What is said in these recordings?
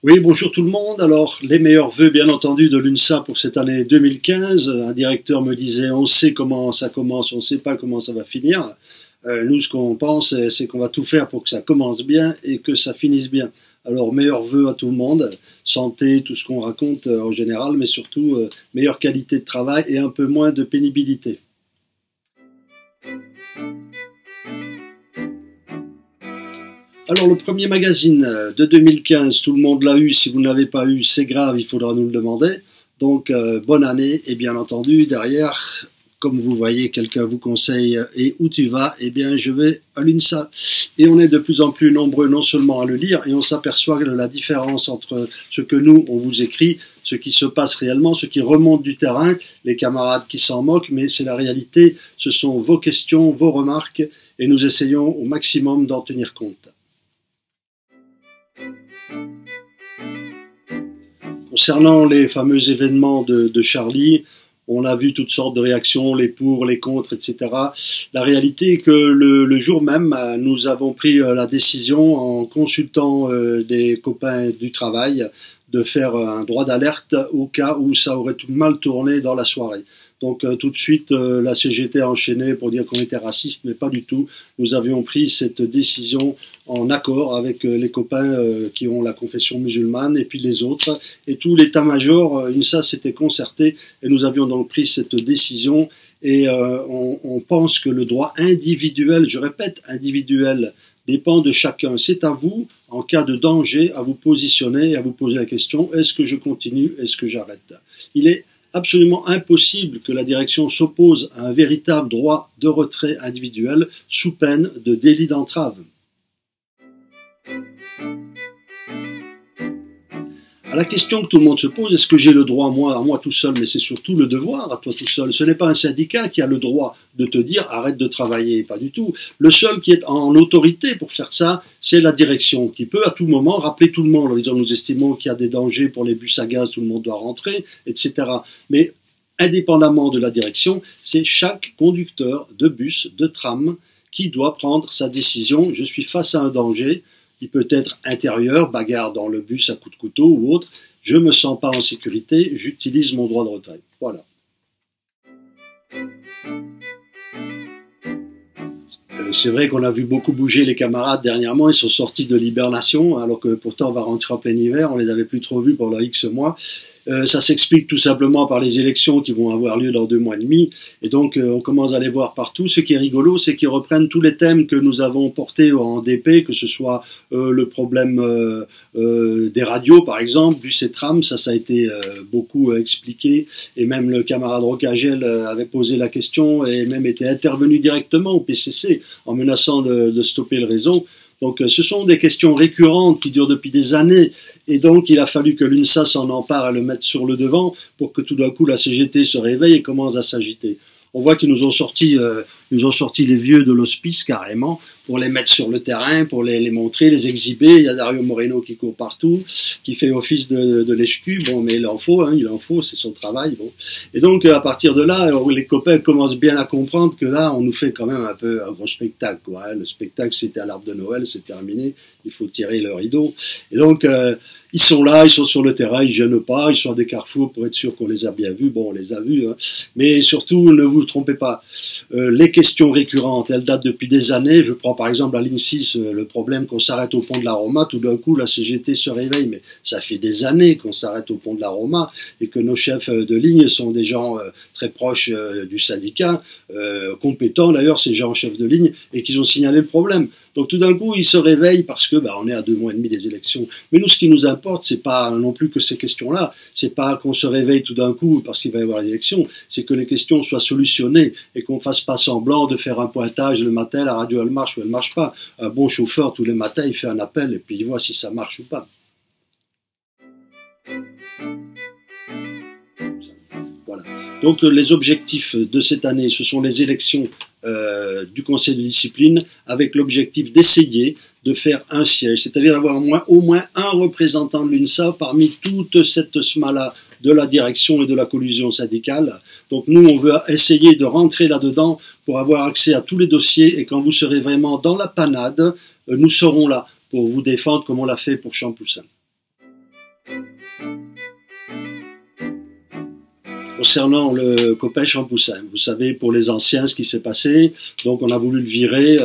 Oui, bonjour tout le monde. Alors, les meilleurs vœux, bien entendu, de l'UNSA pour cette année 2015. Un directeur me disait, on sait comment ça commence, on ne sait pas comment ça va finir. Nous, ce qu'on pense, c'est qu'on va tout faire pour que ça commence bien et que ça finisse bien. Alors, meilleurs vœux à tout le monde. Santé, tout ce qu'on raconte en général, mais surtout, meilleure qualité de travail et un peu moins de pénibilité. Alors le premier magazine de 2015, tout le monde l'a eu, si vous ne l'avez pas eu, c'est grave, il faudra nous le demander. Donc bonne année et bien entendu derrière, comme vous voyez, quelqu'un vous conseille et où tu vas, eh bien je vais à l'UNSA. Et on est de plus en plus nombreux non seulement à le lire, et on s'aperçoit de la différence entre ce que nous, on vous écrit, ce qui se passe réellement, ce qui remonte du terrain, les camarades qui s'en moquent, mais c'est la réalité, ce sont vos questions, vos remarques, et nous essayons au maximum d'en tenir compte. Concernant les fameux événements de Charlie, on a vu toutes sortes de réactions, les pour, les contre, etc. La réalité est que le jour même, nous avons pris la décision, en consultant des copains du travail, de faire un droit d'alerte au cas où ça aurait tout mal tourné dans la soirée. Donc tout de suite, la CGT a enchaîné pour dire qu'on était raciste, mais pas du tout. Nous avions pris cette décision en accord avec les copains qui ont la confession musulmane et puis les autres. Et tout l'état-major, UNSA s'était concerté et nous avions donc pris cette décision. Et on pense que le droit individuel, je répète, individuel, dépend de chacun. C'est à vous, en cas de danger, à vous positionner et à vous poser la question, est-ce que je continue, est-ce que j'arrête? Il est absolument impossible que la direction s'oppose à un véritable droit de retrait individuel sous peine de délit d'entrave. À la question que tout le monde se pose, est-ce que j'ai le droit, moi, à moi tout seul, mais c'est surtout le devoir à toi tout seul. Ce n'est pas un syndicat qui a le droit de te dire arrête de travailler, pas du tout. Le seul qui est en autorité pour faire ça, c'est la direction, qui peut à tout moment rappeler tout le monde en disant nous estimons qu'il y a des dangers pour les bus à gaz, tout le monde doit rentrer, etc. Mais indépendamment de la direction, c'est chaque conducteur de bus, de tram, qui doit prendre sa décision. Je suis face à un danger. Il peut être intérieur, bagarre dans le bus à coups de couteau ou autre. Je ne me sens pas en sécurité, j'utilise mon droit de retrait. Voilà. C'est vrai qu'on a vu beaucoup bouger les camarades dernièrement, ils sont sortis de l'hibernation, alors que pourtant on va rentrer en plein hiver, on les avait plus trop vus pendant X mois. Ça s'explique tout simplement par les élections qui vont avoir lieu dans 2 mois et demi, et donc on commence à les voir partout. Ce qui est rigolo, c'est qu'ils reprennent tous les thèmes que nous avons portés en DP, que ce soit le problème des radios par exemple, bus et tram, ça a été beaucoup expliqué, et même le camarade Rocagel avait posé la question et même était intervenu directement au PCC en menaçant de stopper le réseau. Donc ce sont des questions récurrentes qui durent depuis des années, et donc il a fallu que l'UNSA s'en empare et le mette sur le devant pour que tout d'un coup la CGT se réveille et commence à s'agiter. On voit qu'ils nous ont sorti les vieux de l'hospice carrément pour les mettre sur le terrain, pour les montrer, les exhiber. Il y a Dario Moreno qui court partout, qui fait office de lèche-cul. Bon, mais il en faut, c'est son travail. Bon. Et donc à partir de là, les copains commencent bien à comprendre que là, on nous fait quand même un peu un gros spectacle, quoi. Le spectacle, c'était à l'arbre de Noël, c'est terminé. Il faut tirer le rideau. Et donc ils sont là, ils sont sur le terrain, ils gênent pas, ils sont à des carrefours pour être sûr qu'on les a bien vus. Bon, on les a vus, hein. Mais surtout, ne vous trompez pas. Les questions récurrentes, elles datent depuis des années. Je prends par exemple à ligne 6 le problème qu'on s'arrête au pont de la Roma. Tout d'un coup, la CGT se réveille, mais ça fait des années qu'on s'arrête au pont de la Roma et que nos chefs de ligne sont des gens très proches du syndicat, compétents d'ailleurs, ces gens chefs de ligne, et qu'ils ont signalé le problème. Donc tout d'un coup, ils se réveillent parce que on est à 2 mois et demi des élections. Mais nous, ce qui nous importe, c'est pas non plus que ces questions-là. C'est pas qu'on se réveille tout d'un coup parce qu'il va y avoir les élections. C'est que les questions soient solutionnées et qu'on fasse pas semblant de faire un pointage le matin, la radio elle marche ou elle marche pas. Un bon chauffeur tous les matins, il fait un appel et puis il voit si ça marche ou pas. Voilà. Donc les objectifs de cette année, ce sont les élections du conseil de discipline, avec l'objectif d'essayer de faire un siège, c'est-à-dire d'avoir au moins un représentant de l'UNSA parmi toute cette smala de la direction et de la collusion syndicale. Donc nous, on veut essayer de rentrer là-dedans pour avoir accès à tous les dossiers, et quand vous serez vraiment dans la panade, nous serons là pour vous défendre comme on l'a fait pour Champoussin. Concernant le copain Champoussin, vous savez pour les anciens ce qui s'est passé, donc on a voulu le virer,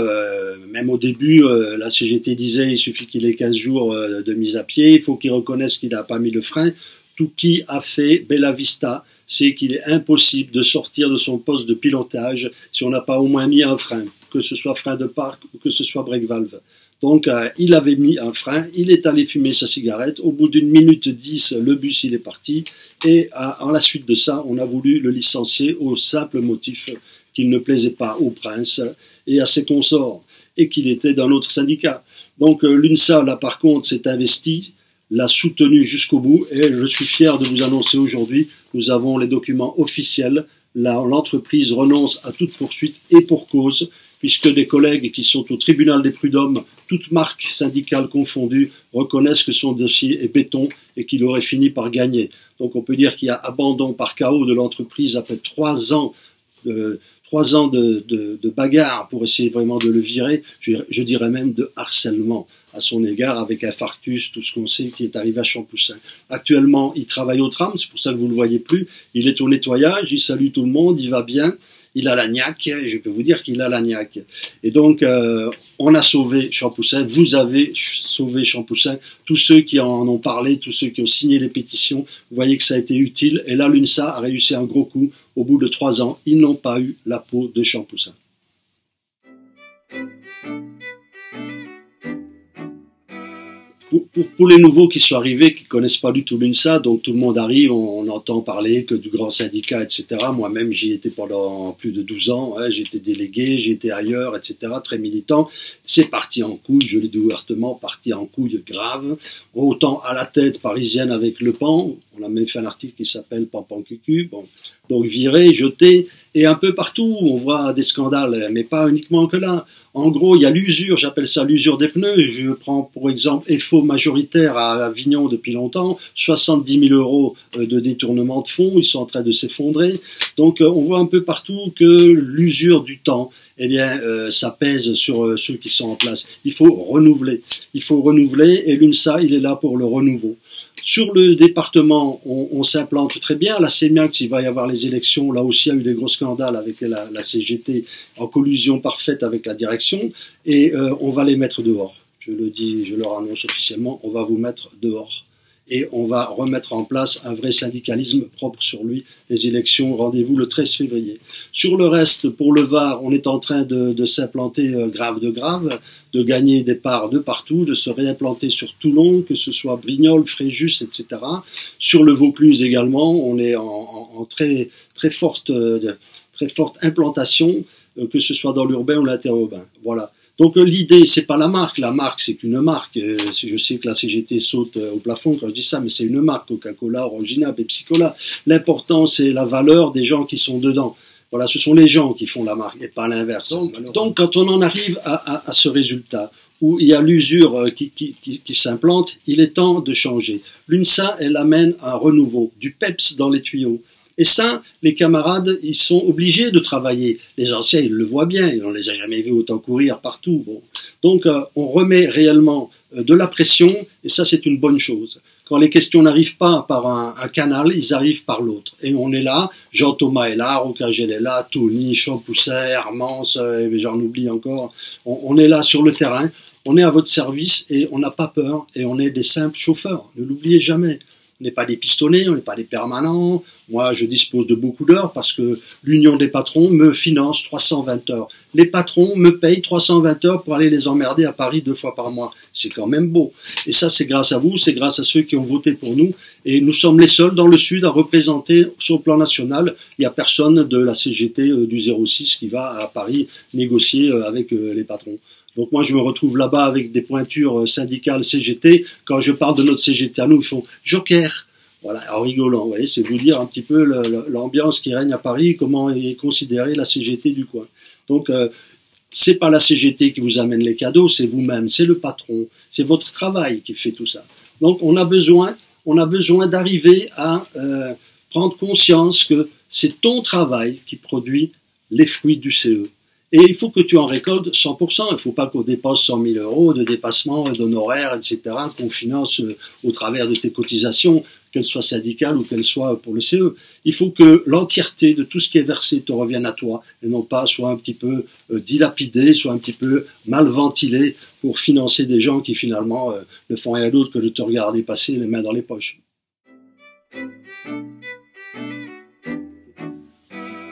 même au début la CGT disait il suffit qu'il ait 15 jours de mise à pied, il faut qu'il reconnaisse qu'il n'a pas mis le frein. Tout qui a fait Bella Vista, c'est qu'il est impossible de sortir de son poste de pilotage si on n'a pas au moins mis un frein, que ce soit frein de parc ou que ce soit break valve. Donc il avait mis un frein, il est allé fumer sa cigarette, au bout d'une minute 10, le bus il est parti, et en la suite de ça, on a voulu le licencier au simple motif qu'il ne plaisait pas au prince et à ses consorts, et qu'il était d'un autre syndicat. Donc l'UNSA, là par contre, s'est investi, l'a soutenu jusqu'au bout, et je suis fier de vous annoncer aujourd'hui, nous avons les documents officiels, l'entreprise renonce à toute poursuite et pour cause, puisque des collègues qui sont au tribunal des prud'hommes, toutes marques syndicales confondues, reconnaissent que son dossier est béton et qu'il aurait fini par gagner. Donc on peut dire qu'il y a abandon par chaos de l'entreprise après 3 ans de bagarre pour essayer vraiment de le virer, je dirais même de harcèlement à son égard, avec infarctus, tout ce qu'on sait qui est arrivé à Champoussin. Actuellement, il travaille au tram, c'est pour ça que vous ne le voyez plus, il est au nettoyage, il salue tout le monde, il va bien, il a la niaque, et je peux vous dire qu'il a la niaque. Et donc, on a sauvé Champoussin, vous avez sauvé Champoussin, tous ceux qui en ont parlé, tous ceux qui ont signé les pétitions, vous voyez que ça a été utile, et là l'UNSA a réussi un gros coup, au bout de 3 ans, ils n'ont pas eu la peau de Champoussin. Pour les nouveaux qui sont arrivés, qui connaissent pas du tout l'UNSA, donc tout le monde arrive, on entend parler que du grand syndicat, etc. Moi-même, j'y étais pendant plus de 12 ans, hein, j'étais délégué, j'étais ailleurs, etc., très militant. C'est parti en couille, je l'ai dit ouvertement, parti en couille grave. Autant à la tête parisienne avec Le Pan, on a même fait un article qui s'appelle Pampancucu, bon. Donc viré, jeté, et un peu partout, on voit des scandales, mais pas uniquement que là. En gros, il y a l'usure, j'appelle ça l'usure des pneus. Je prends pour exemple EFO majoritaire à Avignon depuis longtemps, 70 000 euros de détournement de fonds, ils sont en train de s'effondrer. Donc on voit un peu partout que l'usure du temps, eh bien, ça pèse sur ceux qui sont en place. Il faut renouveler, et l'UNSA, il est là pour le renouveau. Sur le département, on s'implante très bien. La CEMIAX, il va y avoir les élections. Là aussi, il y a eu des gros scandales avec la CGT en collusion parfaite avec la direction. Et on va les mettre dehors. Je le dis, je leur annonce officiellement, on va vous mettre dehors. Et on va remettre en place un vrai syndicalisme propre sur lui. Les élections, rendez-vous le 13 février. Sur le reste, pour le Var, on est en train de s'implanter grave, de gagner des parts de partout, de se réimplanter sur Toulon, que ce soit Brignoles, Fréjus, etc. Sur le Vaucluse également, on est en très forte implantation, que ce soit dans l'urbain ou l'interurbain. Voilà. Donc l'idée, c'est pas la marque c'est qu'une marque. Je sais que la CGT saute au plafond quand je dis ça, mais c'est une marque, Coca-Cola, Orangina, Pepsi-Cola. L'important, c'est la valeur des gens qui sont dedans. Voilà, ce sont les gens qui font la marque et pas l'inverse. Donc quand on en arrive à ce résultat, où il y a l'usure qui s'implante, il est temps de changer. L'UNSA, elle amène un renouveau, du PEPS dans les tuyaux. Et ça, les camarades, ils sont obligés de travailler. Les anciens, ils le voient bien, on les a jamais vus autant courir partout. Bon. Donc, on remet réellement de la pression, et ça, c'est une bonne chose. Quand les questions n'arrivent pas par un canal, ils arrivent par l'autre. Et on est là, Jean-Thomas est là, Rocagel est là, Tony, Champoussin, Hermance, j'en oublie encore. On est là sur le terrain, on est à votre service, et on n'a pas peur, et on est des simples chauffeurs. Ne l'oubliez jamais. On n'est pas des pistonnés, on n'est pas des permanents. Moi, je dispose de beaucoup d'heures parce que l'Union des patrons me finance 320 heures. Les patrons me payent 320 heures pour aller les emmerder à Paris 2 fois par mois. C'est quand même beau. Et ça, c'est grâce à vous, c'est grâce à ceux qui ont voté pour nous. Et nous sommes les seuls dans le Sud à représenter sur le plan national. Il n'y a personne de la CGT du 06 qui va à Paris négocier avec les patrons. Donc moi, je me retrouve là-bas avec des pointures syndicales CGT. Quand je parle de notre CGT à nous, ils font « Joker ». Voilà, en rigolant, vous voyez, c'est vous dire un petit peu l'ambiance qui règne à Paris, comment est considérée la CGT du coin. Donc, c'est pas la CGT qui vous amène les cadeaux, c'est vous-même, c'est le patron, c'est votre travail qui fait tout ça. Donc, on a besoin d'arriver à prendre conscience que c'est ton travail qui produit les fruits du CE. Et il faut que tu en récoltes 100%. Il ne faut pas qu'on dépasse 100 000 euros de dépassement d'honoraires, etc., qu'on finance au travers de tes cotisations. qu'elle soit syndicale ou qu'elle soit pour le CE. Il faut que l'entièreté de tout ce qui est versé te revienne à toi, et non pas soit un petit peu dilapidé, soit un petit peu mal ventilé pour financer des gens qui finalement ne font rien d'autre que de te regarder passer les mains dans les poches.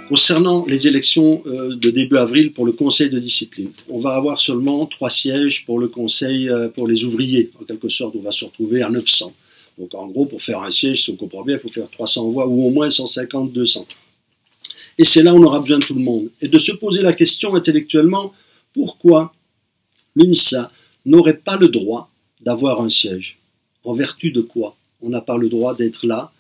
Concernant les élections de début avril pour le conseil de discipline, on va avoir seulement 3 sièges pour le conseil pour les ouvriers. En quelque sorte, on va se retrouver à 900. Donc en gros, pour faire un siège, si on comprend bien, il faut faire 300 voix ou au moins 150, 200. Et c'est là où on aura besoin de tout le monde. Et de se poser la question intellectuellement, pourquoi l'UNSA n'aurait pas le droit d'avoir un siège? En vertu de quoi? On n'a pas le droit d'être là,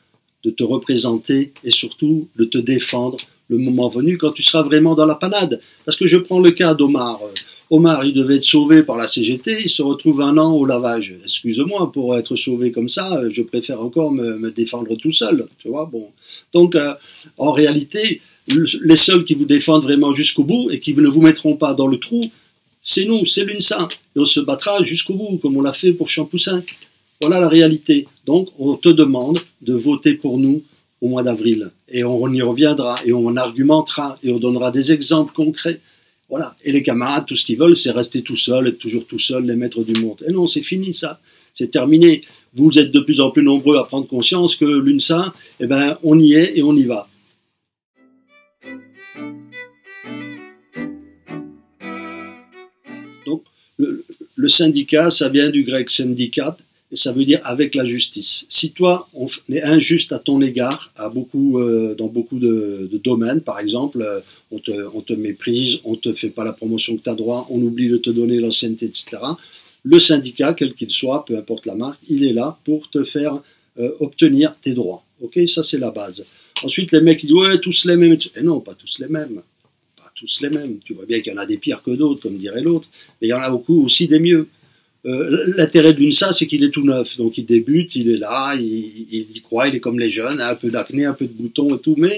de te représenter et surtout de te défendre le moment venu, quand tu seras vraiment dans la panade. Parce que je prends le cas d'Omar. Omar, il devait être sauvé par la CGT, il se retrouve 1 an au lavage. Excuse-moi, pour être sauvé comme ça, je préfère encore me défendre tout seul. Tu vois, bon. Donc, en réalité, les seuls qui vous défendent vraiment jusqu'au bout et qui ne vous mettront pas dans le trou, c'est nous, c'est l'UNSA. Et on se battra jusqu'au bout, comme on l'a fait pour Champoussin. Voilà la réalité. Donc, on te demande de voter pour nous au mois d'avril. Et on y reviendra, et on argumentera, et on donnera des exemples concrets. Voilà. Et les camarades, tout ce qu'ils veulent, c'est rester tout seul, être toujours tout seul, les maîtres du monde. Et non, c'est fini, ça. C'est terminé. Vous êtes de plus en plus nombreux à prendre conscience que l'UNSA, eh ben, on y est et on y va. Donc, le syndicat, ça vient du grec syndicat, et ça veut dire avec la justice. Si toi, on est injuste à ton égard, dans beaucoup de domaines, par exemple, on te méprise, on te fait pas la promotion que tu as droit, on oublie de te donner l'ancienneté, etc. Le syndicat, quel qu'il soit, peu importe la marque, il est là pour te faire obtenir tes droits. Ok, ça c'est la base. Ensuite, les mecs ils disent ouais, tous les mêmes. Et non, pas tous les mêmes. Pas tous les mêmes. Tu vois bien qu'il y en a des pires que d'autres, comme dirait l'autre, mais il y en a beaucoup aussi des mieux. L'intérêt de l'UNSA, c'est qu'il est tout neuf, donc il débute, il est là, il y croit, il est comme les jeunes, un peu d'acné, un peu de boutons et tout, mais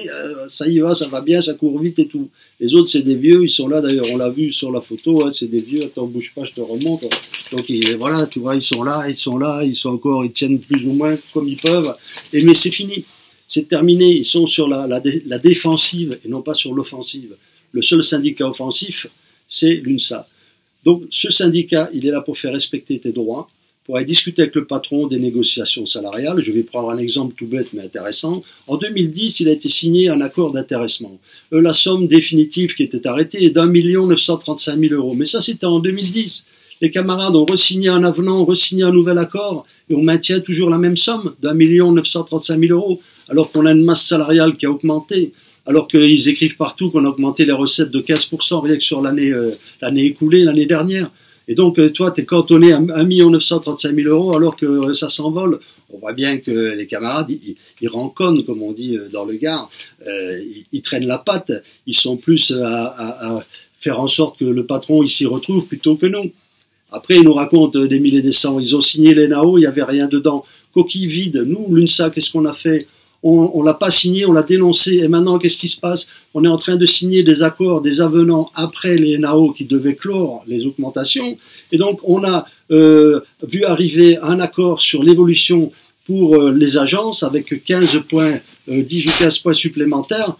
ça y va, ça va bien, ça court vite et tout. Les autres, c'est des vieux, ils sont là, d'ailleurs, on l'a vu sur la photo, hein, c'est des vieux, attends, bouge pas, je te remonte. Donc voilà, tu vois, ils sont là, ils sont encore, ils tiennent plus ou moins comme ils peuvent, mais c'est fini, c'est terminé, ils sont sur la défensive et non pas sur l'offensive. Le seul syndicat offensif, c'est l'UNSA. Donc, ce syndicat, il est là pour faire respecter tes droits, pour aller discuter avec le patron des négociations salariales. Je vais prendre un exemple tout bête mais intéressant. En 2010, il a été signé un accord d'intéressement. La somme définitive qui était arrêtée est d'1 935 000 €. Mais ça, c'était en 2010. Les camarades ont re-signé un avenant, re-signé un nouvel accord, et on maintient toujours la même somme d'1 935 000 €, alors qu'on a une masse salariale qui a augmenté. Alors qu'ils écrivent partout qu'on a augmenté les recettes de 15% rien que sur l'année écoulée, l'année dernière. Et donc, toi, tu es cantonné à 1 935 000 € alors que ça s'envole. On voit bien que les camarades, ils ranconnent, comme on dit dans le Gard, ils traînent la patte, ils sont plus à faire en sorte que le patron s'y retrouve plutôt que nous. Après, ils nous racontent des milliers et des cents, ils ont signé les NAO, il n'y avait rien dedans. Coquille vide, nous, l'UNSA, qu'est-ce qu'on a fait ? On l'a pas signé, on l'a dénoncé, et maintenant qu'est-ce qui se passe? On est en train de signer des accords, des avenants après les NAO qui devaient clore les augmentations, et donc on a vu arriver un accord sur l'évolution pour les agences avec 15 points, 10 ou 15 points supplémentaires.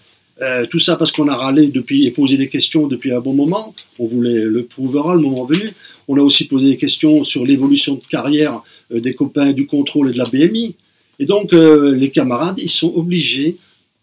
Tout ça parce qu'on a râlé depuis et posé des questions depuis un bon moment. On voulait le prouvera le moment venu. On a aussi posé des questions sur l'évolution de carrière des copains du contrôle et de la BMI. Et donc, les camarades, ils sont obligés,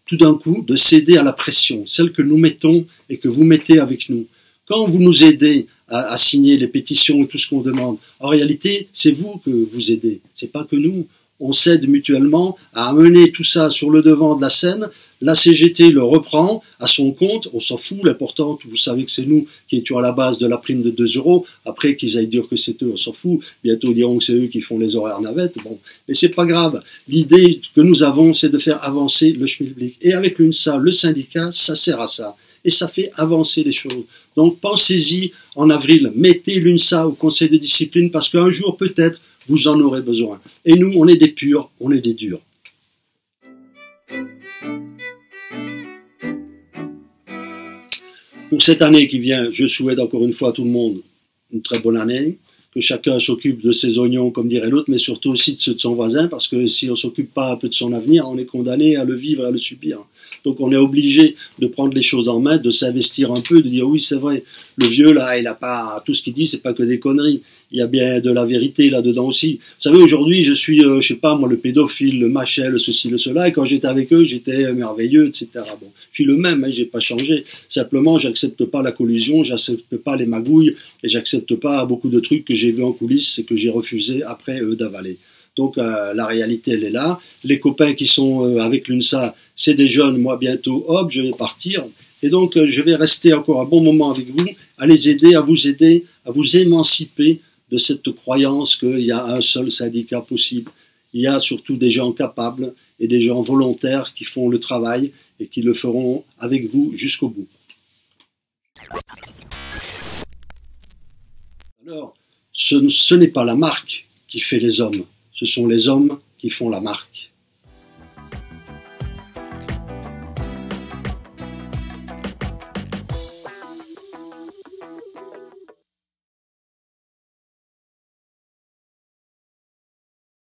tout d'un coup, de céder à la pression, celle que nous mettons et que vous mettez avec nous. Quand vous nous aidez à signer les pétitions et tout ce qu'on demande, en réalité, c'est vous que vous aidez, c'est pas que nous. On s'aide mutuellement à amener tout ça sur le devant de la scène. La CGT le reprend à son compte, on s'en fout, l'important, vous savez que c'est nous qui étions à la base de la prime de 2 €, après qu'ils aillent dire que c'est eux, on s'en fout, bientôt ils diront que c'est eux qui font les horaires navettes, bon, mais c'est pas grave, l'idée que nous avons, c'est de faire avancer le schmilblick, et avec l'UNSA, le syndicat, ça sert à ça, et ça fait avancer les choses. Donc pensez-y en avril, mettez l'UNSA au conseil de discipline, parce qu'un jour peut-être, vous en aurez besoin. Et nous, on est des purs, on est des durs. Pour cette année qui vient, je souhaite encore une fois à tout le monde une très bonne année, que chacun s'occupe de ses oignons, comme dirait l'autre, mais surtout aussi de ceux de son voisin, parce que si on s'occupe pas un peu de son avenir, on est condamné à le vivre et à le subir. Donc on est obligé de prendre les choses en main, de s'investir un peu, de dire oui c'est vrai, le vieux là, il a pas tout ce qu'il dit, c'est pas que des conneries. Il y a bien de la vérité là-dedans aussi. Vous savez, aujourd'hui, je suis, je sais pas moi, le pédophile, le machin, le ceci, le cela, et quand j'étais avec eux, j'étais merveilleux, etc. Bon, je suis le même, hein, j'ai pas changé. Simplement, j'accepte pas la collusion, j'accepte pas les magouilles, et j'accepte pas beaucoup de trucs que j'ai vus en coulisses et que j'ai refusé après d'avaler. Donc la réalité, elle est là. Les copains qui sont avec l'UNSA, c'est des jeunes. Moi, bientôt, hop, je vais partir. Et donc, je vais rester encore un bon moment avec vous, à les aider, à vous émanciper de cette croyance qu'il y a un seul syndicat possible. Il y a surtout des gens capables et des gens volontaires qui font le travail et qui le feront avec vous jusqu'au bout. Alors, ce n'est pas la marque qui fait les hommes, ce sont les hommes qui font la marque.